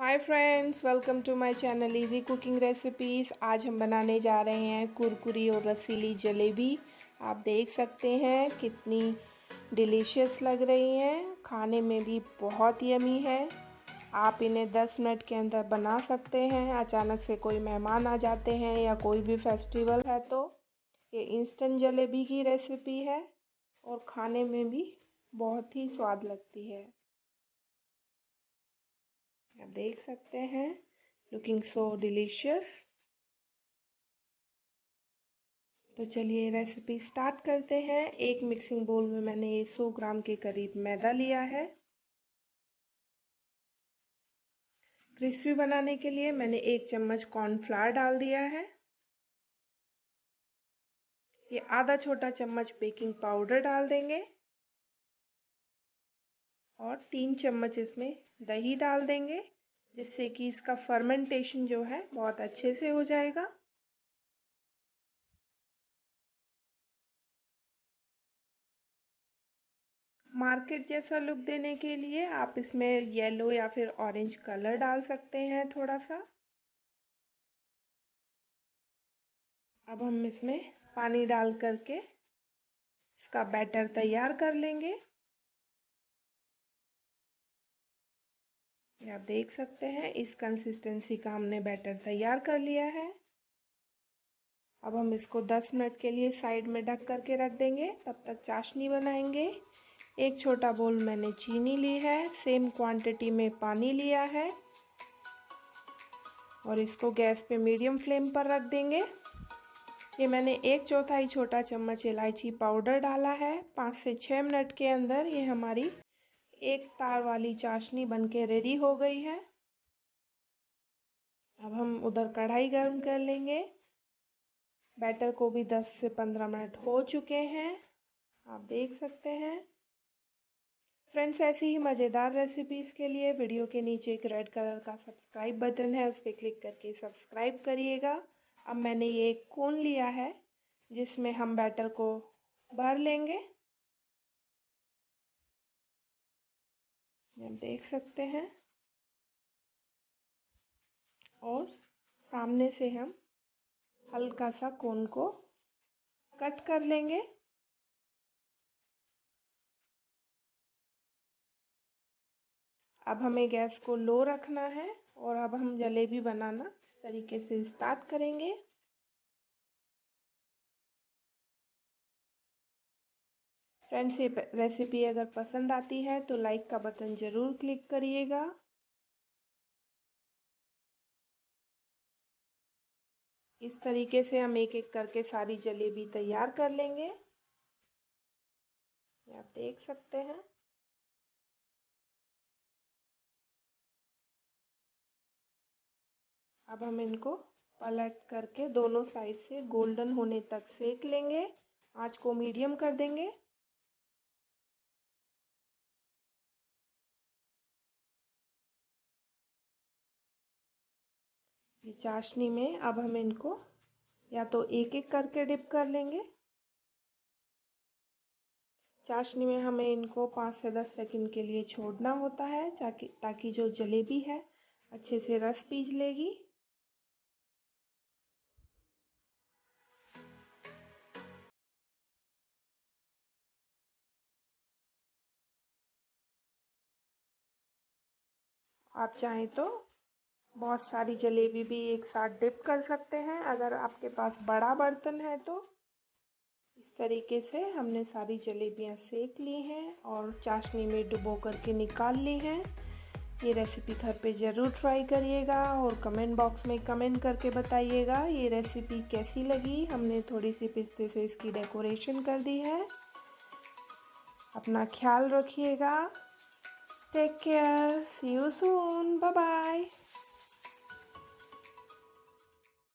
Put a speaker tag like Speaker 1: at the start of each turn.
Speaker 1: Hi friends, welcome to my channel easy cooking recipes. आज हम बनाने जा रहे हैं कुरकुरी और रसीली जलेबी। आप देख सकते हैं कितनी डिलीशियस लग रही हैं, खाने में भी बहुत यमी है। आप इन्हें 10 मिनट के अंदर बना सकते हैं। अचानक से कोई मेहमान आ जाते हैं या कोई भी फेस्टिवल है तो ये इंस्टेंट जलेबी की रेसिपी है और खाने में भी बहुत ही स्वाद लगती है। आप देख सकते हैं, लुकिंग सो डिलीशियस। तो चलिए रेसिपी स्टार्ट करते हैं। एक मिक्सिंग बोल में मैंने 100 ग्राम के करीब मैदा लिया है। क्रिस्पी बनाने के लिए मैंने 1 चम्मच कॉर्नफ्लावर डाल दिया है। ये आधा छोटा चम्मच बेकिंग पाउडर डाल देंगे और 3 चम्मच इसमें दही डाल देंगे, जिससे कि इसका फर्मेंटेशन जो है बहुत अच्छे से हो जाएगा। मार्केट जैसा लुक देने के लिए आप इसमें येलो या फिर ऑरेंज कलर डाल सकते हैं थोड़ा सा। अब हम इसमें पानी डाल करके इसका बैटर तैयार कर लेंगे। ये आप देख सकते हैं, इस कंसिस्टेंसी का हमने बैटर तैयार कर लिया है। अब हम इसको 10 मिनट के लिए साइड में ढक करके रख देंगे। तब तक चाशनी बनाएंगे। एक छोटा बोल मैंने चीनी ली है, सेम क्वांटिटी में पानी लिया है और इसको गैस पे मीडियम फ्लेम पर रख देंगे। ये मैंने 1/4 छोटा चम्मच इलायची पाउडर डाला है। 5 से 6 मिनट के अंदर ये हमारी एक तार वाली चाशनी बनके रेडी हो गई है। अब हम उधर कढ़ाई गर्म कर लेंगे। बैटर को भी 10 से 15 मिनट हो चुके हैं, आप देख सकते हैं। फ्रेंड्स, ऐसी ही मज़ेदार रेसिपीज़ के लिए वीडियो के नीचे एक रेड कलर का सब्सक्राइब बटन है, उस पर क्लिक करके सब्सक्राइब करिएगा। अब मैंने ये एक कोन लिया है जिसमें हम बैटर को भर लेंगे। आप देख सकते हैं और सामने से हम हल्का सा कोन को कट कर लेंगे। अब हमें गैस को लो रखना है और अब हम जलेबी बनाना इस तरीके से स्टार्ट करेंगे। फ्रेंड्स, ये रेसिपी अगर पसंद आती है तो लाइक का बटन ज़रूर क्लिक करिएगा। इस तरीके से हम एक एक करके सारी जलेबी तैयार कर लेंगे। आप देख सकते हैं। अब हम इनको पलट करके दोनों साइड से गोल्डन होने तक सेक लेंगे। आंच को मीडियम कर देंगे। ये चाशनी में अब हम इनको या तो एक एक करके डिप कर लेंगे। चाशनी में हमें इनको 5 से 10 सेकंड के लिए छोड़ना होता है ताकि जो जलेबी है अच्छे से रस पीस लेगी। आप चाहें तो बहुत सारी जलेबी भी एक साथ डिप कर सकते हैं। अगर आपके पास बड़ा बर्तन है तो इस तरीके से हमने सारी जलेबियां सेक ली हैं और चाशनी में डुबो करके निकाल ली हैं। ये रेसिपी घर पे ज़रूर ट्राई करिएगा और कमेंट बॉक्स में कमेंट करके बताइएगा ये रेसिपी कैसी लगी। हमने थोड़ी सी पिस्ते से इसकी डेकोरेशन कर दी है। अपना ख्याल रखिएगा। Take care, see you soon, bye bye.